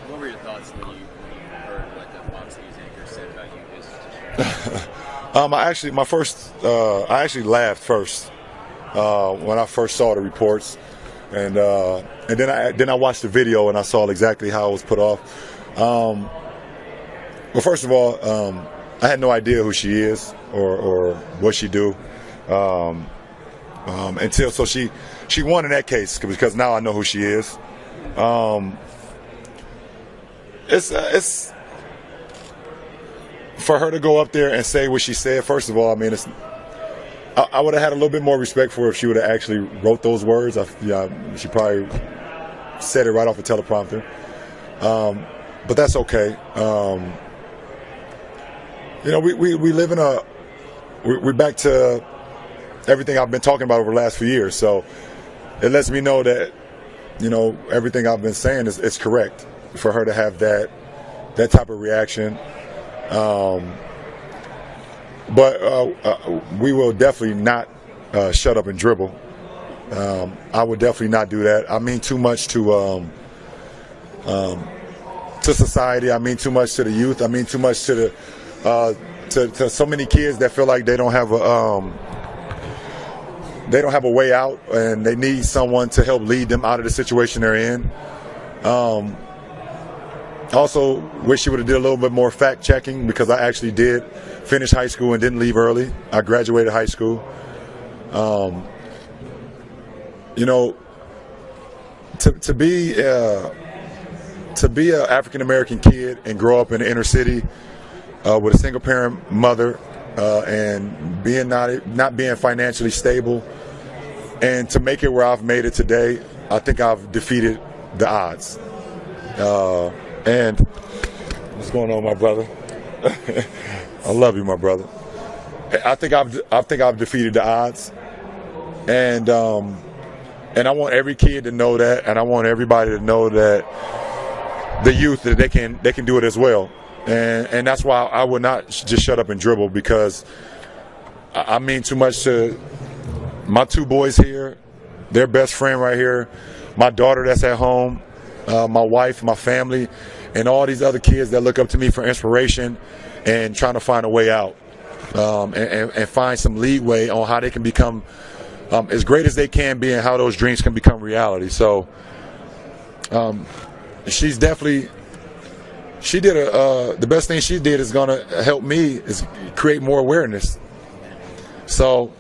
What were your thoughts when you heard what the Fox News anchor said about you? I actually laughed first when I first saw the reports, and then I watched the video and I saw exactly how it was put off. Well, first of all, I had no idea who she is or what she do until she won in that case, because now I know who she is. It's for her to go up there and say what she said. First of all, I mean, I would have had a little bit more respect for her if she would have actually wrote those words. She probably said it right off the teleprompter, but that's okay. We live in we're back to everything I've been talking about over the last few years. So it lets me know that, everything I've been saying is correct for her to have that type of reaction. But we will definitely not shut up and dribble. I would definitely not do that. I mean too much to society. I mean too much to the youth. I mean too much to to so many kids that feel like they don't have a way out, and they need someone to help lead them out of the situation they're in. Also, wish she would have did a little bit more fact checking, because I actually did finish high school and didn't leave early. I graduated high school. To be an African American kid and grow up in the inner city with a single parent mother and not being financially stable, and to make it where I've made it today, I think I've defeated the odds. And what's going on, my brother? I love you, my brother. I think I've defeated the odds, and I want every kid to know that, and I want everybody to know that the youth, that they can do it as well, and that's why I would not just shut up and dribble, because I mean too much to my two boys here, their best friend right here, my daughter that's at home, my wife, my family, and all these other kids that look up to me for inspiration and trying to find a way out, and find some leeway on how they can become as great as they can be, and how those dreams can become reality. So she's definitely, the best thing she did is going to help me is create more awareness. So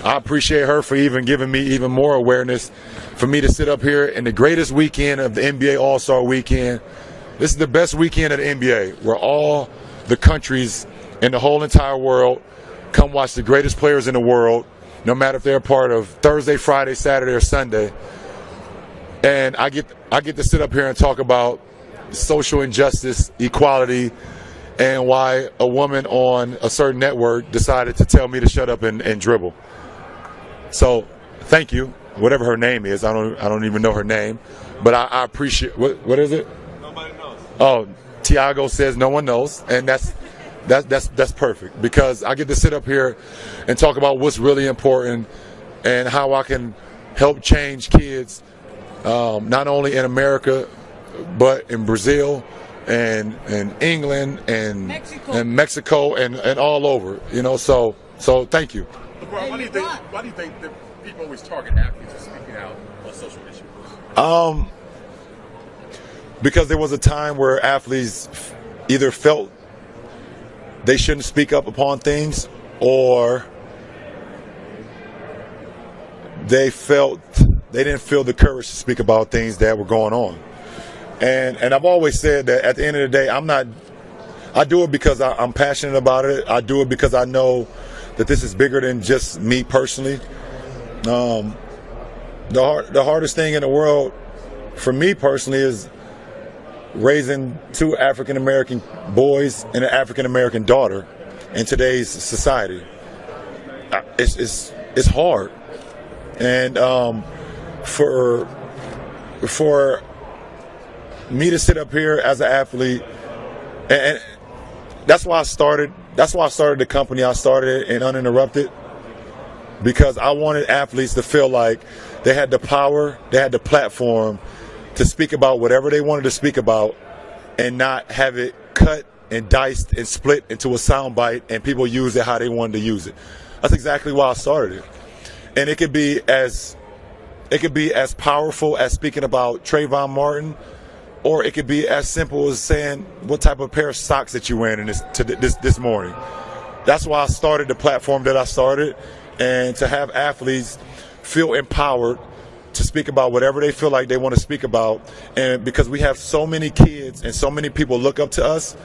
I appreciate her for even giving me even more awareness, for me to sit up here in the greatest weekend of the NBA All-Star Weekend. This is the best weekend of the NBA, where all the countries in the whole entire world come watch the greatest players in the world, no matter if they're a part of Thursday, Friday, Saturday, or Sunday. And I get to sit up here and talk about social injustice, equality, and why a woman on a certain network decided to tell me to shut up and dribble. So thank you, whatever her name is. I don't even know her name, but I appreciate. What is it? Nobody knows. Oh, Tiago says no one knows, and that's perfect, because I get to sit up here and talk about what's really important and how I can help change kids, not only in America, but in Brazil and England and Mexico and all over. So thank you. LeBron, why do you think that people always target athletes for speaking out on social issues? Because there was a time where athletes either felt they shouldn't speak up upon things, or they felt they didn't feel the courage to speak about things that were going on. And I've always said that at the end of the day, I do it because I'm passionate about it. I do it because I know that this is bigger than just me personally. The hardest thing in the world for me personally is raising two African American boys and an African American daughter in today's society. It's hard, and for me to sit up here as an athlete, and that's why I started the company. I started it in Uninterrupted, because I wanted athletes to feel like they had the power, they had the platform to speak about whatever they wanted to speak about, and not have it cut and diced and split into a soundbite and people use it how they wanted to use it. That's exactly why I started it. And it could be as powerful as speaking about Trayvon Martin, or it could be as simple as saying what type of pair of socks that you're wearing this morning. That's why I started the platform that I started, and to have athletes feel empowered to speak about whatever they feel like they want to speak about. And because we have so many kids and so many people look up to us,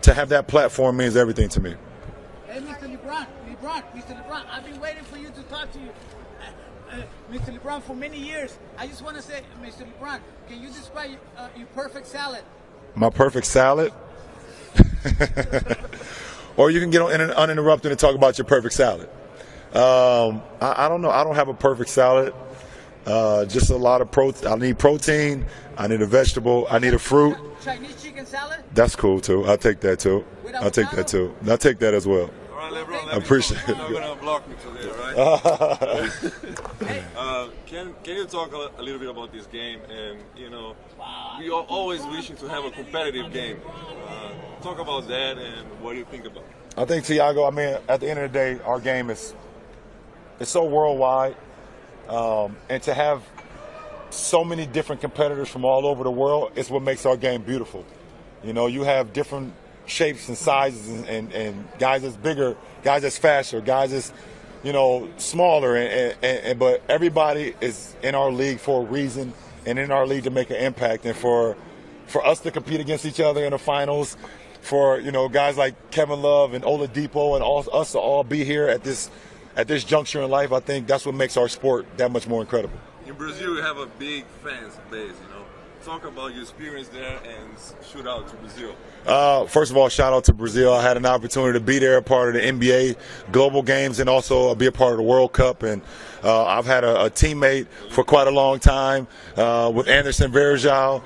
to have that platform means everything to me. Hey, Mr. LeBron, I've been waiting for you to talk to you. Mr. LeBron, for many years. I just want to say, Mr. LeBron, can you describe your perfect salad? My perfect salad? Or you can get on uninterrupted and talk about your perfect salad. I don't know. I don't have a perfect salad. Just a lot of protein. I need protein. I need a vegetable. I need a fruit. Chinese chicken salad? That's cool, too. I'll take that, too. I'll take that, too. I'll take that as well. All right, LeBron, I appreciate it. You're not going to block me today, right? Can you talk a little bit about this game? And, we are always wishing to have a competitive game. Talk about that and what do you think about it? I think, Tiago, at the end of the day, our game is so worldwide. And to have so many different competitors from all over the world is what makes our game beautiful. You have different shapes and sizes and guys that's bigger, guys that's faster, guys that's, smaller. But everybody is in our league for a reason and in our league to make an impact. And for us to compete against each other in the finals, for, guys like Kevin Love and Oladipo and us to all be here at this juncture in life, I think that's what makes our sport that much more incredible. In Brazil, you have a big fans base, Talk about your experience there and shoot out to Brazil. First of all, shout out to Brazil. I had an opportunity to be there, a part of the NBA Global Games, and also be a part of the World Cup. And I've had a teammate for quite a long time with Anderson Varejao,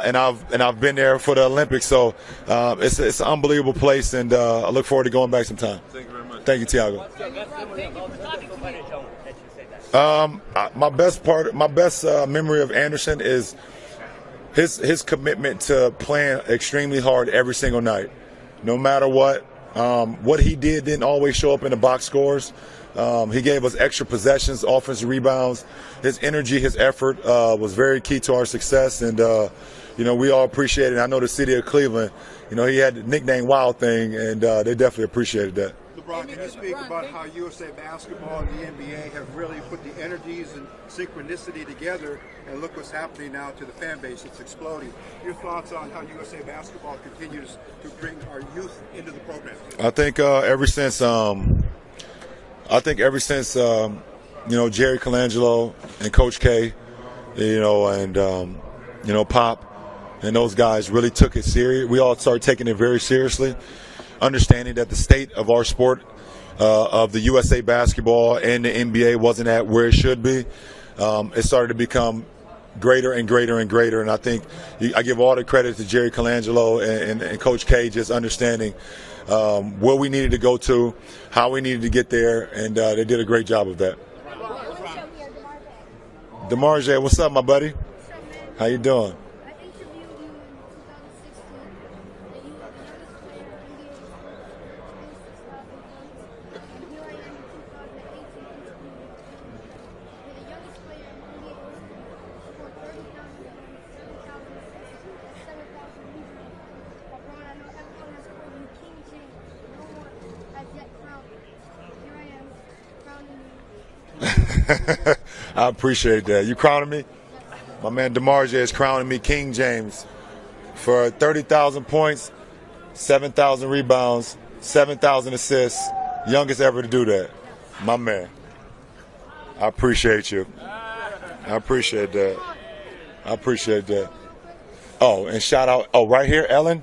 and I've been there for the Olympics. So it's an unbelievable place, and I look forward to going back sometime. Thank you very much. Thank you, Tiago. My best memory of Anderson is his commitment to playing extremely hard every single night, no matter what. What he did didn't always show up in the box scores. He gave us extra possessions, offensive rebounds. His energy, his effort was very key to our success, and we all appreciate it. I know the city of Cleveland, he had the nickname Wild Thing, and they definitely appreciated that. LeBron, can you speak about how USA Basketball and the NBA have really put the energies and synchronicity together, and look what's happening now to the fan base? It's exploding. Your thoughts on how USA Basketball continues to bring our youth into the program? I think ever since Jerry Colangelo and Coach K, and Pop and those guys really took it serious. We all started taking it very seriously, understanding that the state of our sport, of the USA Basketball and the NBA, wasn't at where it should be. It started to become greater and greater and greater, and I think I give all the credit to Jerry Colangelo and Coach K, just understanding where we needed to go to, how we needed to get there, and they did a great job of that. DeMarge, what's up, my buddy? How you doing? I appreciate that. You crowning me? My man DeMarge is crowning me King James for 30,000 points, 7,000 rebounds, 7,000 assists. Youngest ever to do that. My man. I appreciate you. I appreciate that. I appreciate that. Oh, and shout out, right here, Ellen.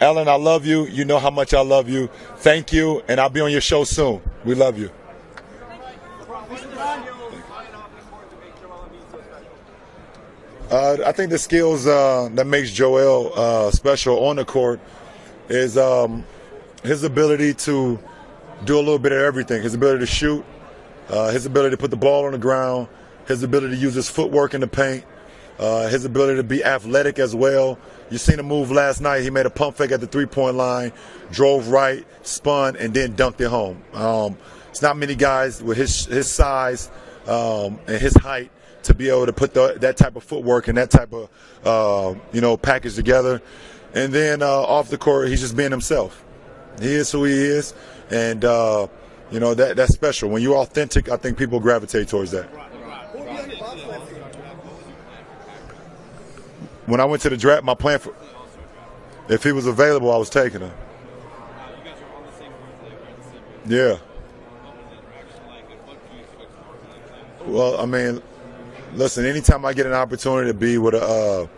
Ellen, I love you. You know how much I love you. Thank you, and I'll be on your show soon. We love you. I think the skills that makes Joel special on the court is his ability to do a little bit of everything. His ability to shoot, his ability to put the ball on the ground, his ability to use his footwork in the paint, his ability to be athletic as well. You seen him move last night. He made a pump fake at the three-point line, drove right, spun, and then dunked it home. It's not many guys with his size and his height to be able to put that type of footwork and that type of package together. And then off the court, he's just being himself. He is who he is, and that's special. When you're authentic, I think people gravitate towards that. When I went to the draft, my plan for if he was available, I was taking him. Yeah. Well, I mean, listen. Anytime I get an opportunity to be with a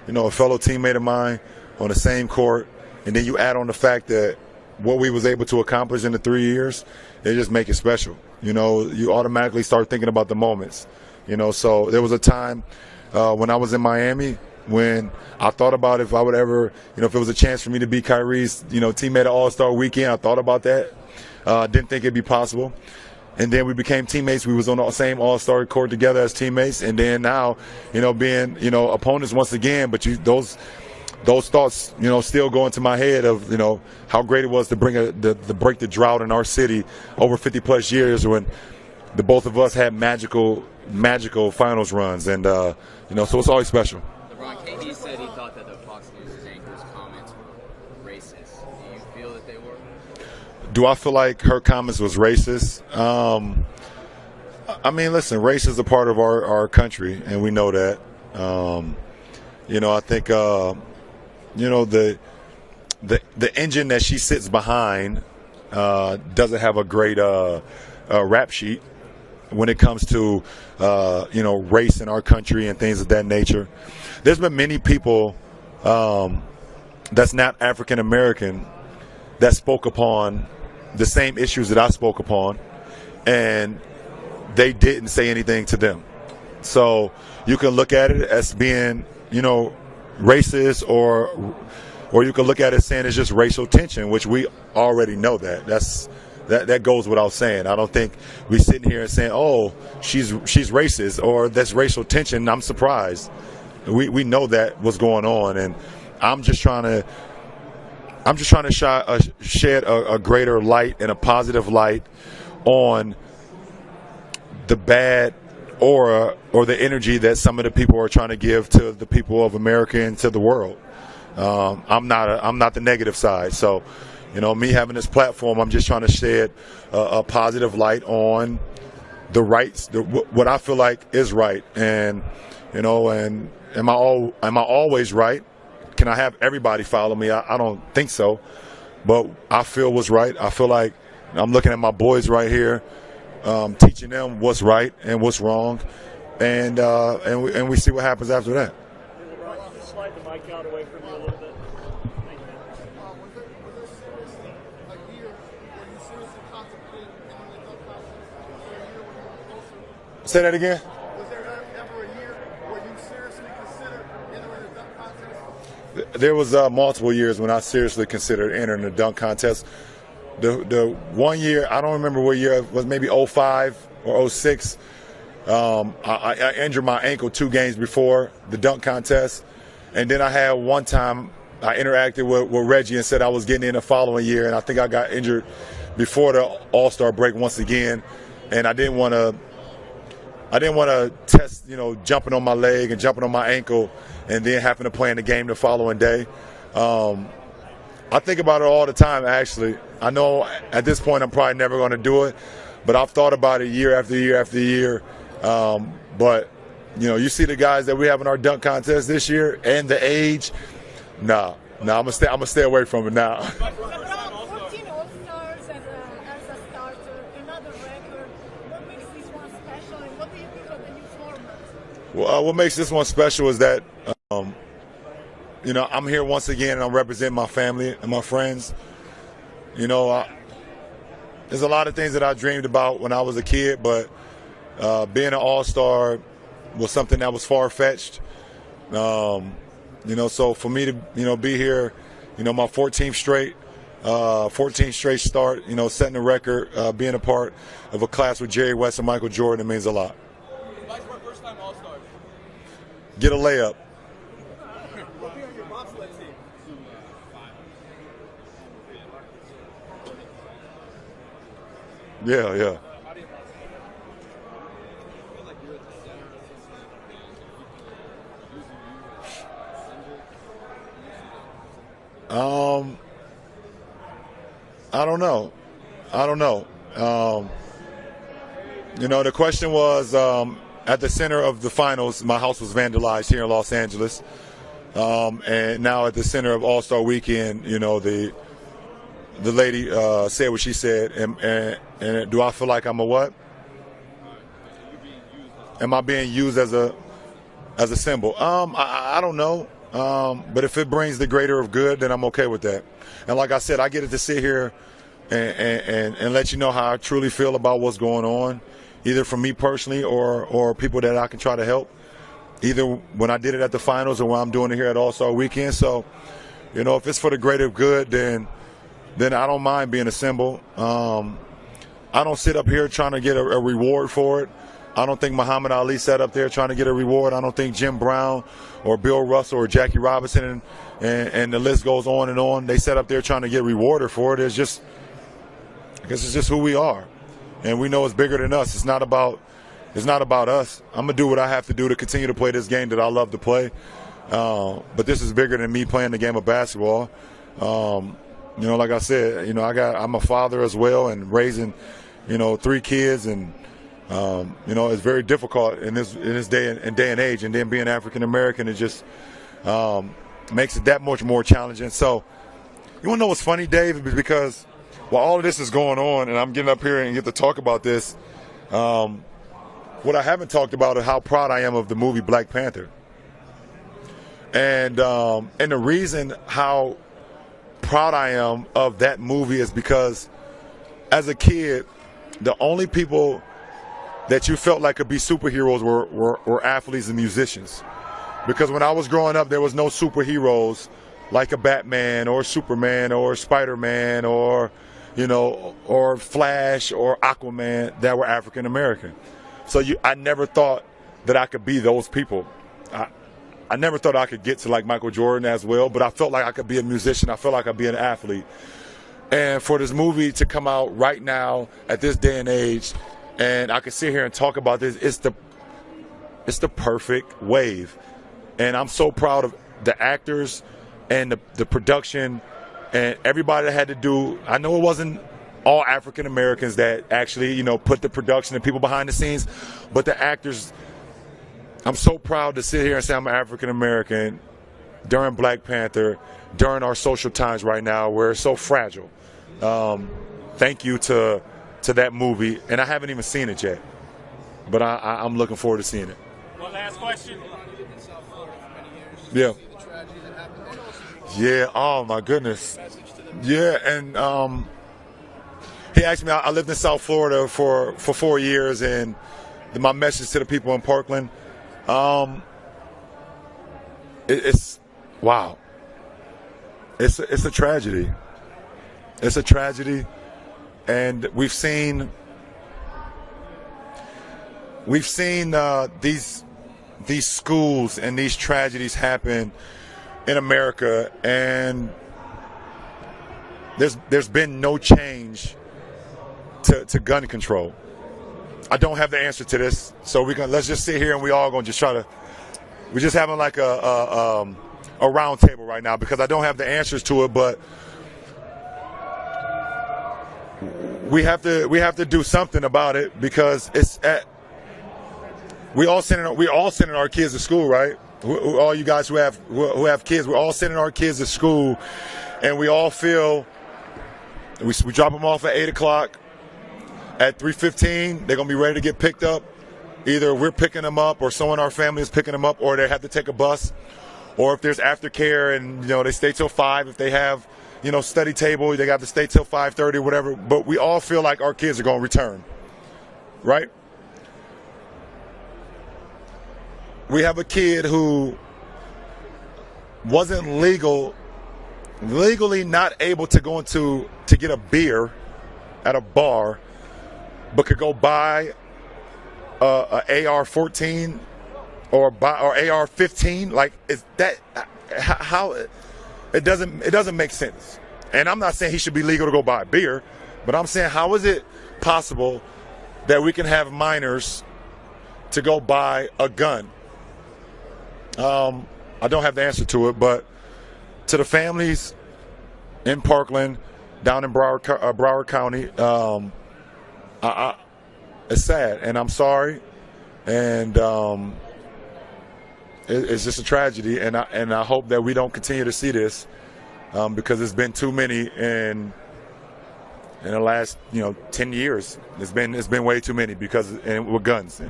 fellow teammate of mine on the same court, and then you add on the fact that what we was able to accomplish in the 3 years, it just make it special. You automatically start thinking about the moments. So there was a time when I was in Miami when I thought about if I would ever, if it was a chance for me to be Kyrie's, teammate at All-Star Weekend. I thought about that. Didn't think it'd be possible. And then we became teammates. We was on the same All-Star court together as teammates. And then now, being, opponents once again. But those thoughts, still go into my head of, how great it was to break the drought in our city over 50 plus years when the both of us had magical finals runs. And, so it's always special. LeBron, KD said he thought that the Fox News' anchor's comments were racist. Do you feel that they were? Do I feel like her comments was racist? I mean, listen, race is a part of our country, and we know that. I think, the engine that she sits behind doesn't have a great rap sheet when it comes to, race in our country and things of that nature. There's been many people that's not African American that spoke upon the same issues that I spoke upon, and they didn't say anything to them. So you can look at it as being, racist, or you can look at it saying it's just racial tension, which we already know that. That goes without saying. I don't think we sitting here and saying, "Oh, she's racist," or "That's racial tension." I'm surprised. We know that what's going on, and I'm just trying to shed a greater light and a positive light on the bad aura or the energy that some of the people are trying to give to the people of America and to the world. I'm not the negative side. So, me having this platform, I'm just trying to shed a positive light on the rights, what I feel like is right. And, and am I always right? Can I have everybody follow me? I don't think so. But I feel what's right. I feel like I'm looking at my boys right here, teaching them what's right and what's wrong. And we see what happens after that. Slide the mic out away from you a little bit. Thank you, man. Say that again. Was there ever a year where you seriously considered entering the dunk contest? There was multiple years when I seriously considered entering the dunk contest. The 1 year, I don't remember what year it was, maybe 05 or 06. I injured my ankle 2 games before the dunk contest. And then I had one time I interacted with Reggie and said I was getting in the following year. And I think I got injured before the All-Star break once again. And I didn't want to test, jumping on my leg and jumping on my ankle and then having to play in the game the following day. I think about it all the time, actually. I know at this point I'm probably never going to do it, but I've thought about it year after year after year. But, you see the guys that we have in our dunk contest this year and the age, I'm going to stay away from it now. LeBron, 14 All-Stars as a starter, another record. What makes this one special, and what do you think of the new format? Well, what makes this one special is that, I'm here once again and I'm representing my family and my friends. There's a lot of things that I dreamed about when I was a kid, but being an All-Star was something that was far-fetched. So for me to, be here, my 14th straight start, setting a record, being a part of a class with Jerry West and Michael Jordan, it means a lot. get a layup. Yeah. I don't know. The question was, at the center of the finals, my house was vandalized here in Los Angeles. And now at the center of All-Star Weekend, the lady said what she said. And do I feel like I'm a what? Am I being used as a symbol? I don't know. But if it brings the greater of good, then I'm okay with that. And like I said, I get it to sit here and let you know how I truly feel about what's going on, either from me personally or people that I can try to help, either when I did it at the finals or when I'm doing it here at All-Star Weekend. So, if it's for the greater good, then I don't mind being a symbol. I don't sit up here trying to get a reward for it. I don't think Muhammad Ali sat up there trying to get a reward. I don't think Jim Brown or Bill Russell or Jackie Robinson and the list goes on and on. They sat up there trying to get rewarded for it. I guess it's just who we are. And we know it's bigger than us. It's not about us. I'm going to do what I have to do to continue to play this game that I love to play. But this is bigger than me playing the game of basketball. Like I said, I'm a father as well and raising, 3 kids and it's very difficult in this day and age, and then being African American, it just makes it that much more challenging. So, you want to know what's funny, Dave? Because while all of this is going on, and I'm getting up here and get to talk about this, what I haven't talked about is how proud I am of the movie Black Panther, and the reason how proud I am of that movie is because, as a kid, the only people that you felt like could be superheroes were athletes and musicians. Because when I was growing up, there was no superheroes like a Batman or Superman or Spider-Man or Flash or Aquaman that were African American. So I never thought that I could be those people. I never thought I could get to like Michael Jordan as well, but I felt like I could be a musician. I felt like I could be an athlete. And for this movie to come out right now at this day and age, and I can sit here and talk about this, it's the perfect wave. And I'm so proud of the actors and the production and everybody that had to do. I know it wasn't all African Americans that actually, put the production and people behind the scenes, but the actors. I'm so proud to sit here and say I'm an African American during Black Panther, during our social times right now where it's so fragile. Thank you to that movie, and I haven't even seen it yet, but I'm looking forward to seeing it. One last question. Yeah. Yeah. Oh my goodness. Yeah, and he asked me. I lived in South Florida for 4 years, and my message to the people in Parkland. It's wow. It's a tragedy. It's a tragedy. And we've seen these schools and these tragedies happen in America, and there's been no change to gun control. I don't have the answer to this, so let's just sit here and we all gonna just we're just having like a round table right now because I don't have the answers to it, but we have to do something about it because we all sending our kids to school, right? All you guys who have kids, we're all sending our kids to school, and we all feel we drop them off at 8 o'clock. At 3:15, they're gonna be ready to get picked up. Either we're picking them up, or someone in our family is picking them up, or they have to take a bus, or if there's aftercare and they stay till 5. If they have study table, they got to stay till 5:30 or whatever. But we all feel like our kids are gonna return, right? We have a kid who wasn't legally not able to go to get a beer at a bar, but could go buy a AR-14 or AR-15. Like, is that how? It doesn't make sense. And I'm not saying he should be legal to go buy a beer, but I'm saying, how is it possible that we can have minors to go buy a gun? I don't have the answer to it, but to the families in Parkland, down in Broward County, it's sad, and I'm sorry, and it's just a tragedy, and I hope that we don't continue to see this, because there's been too many in the last 10 years. It's been way too many with guns.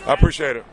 I appreciate it.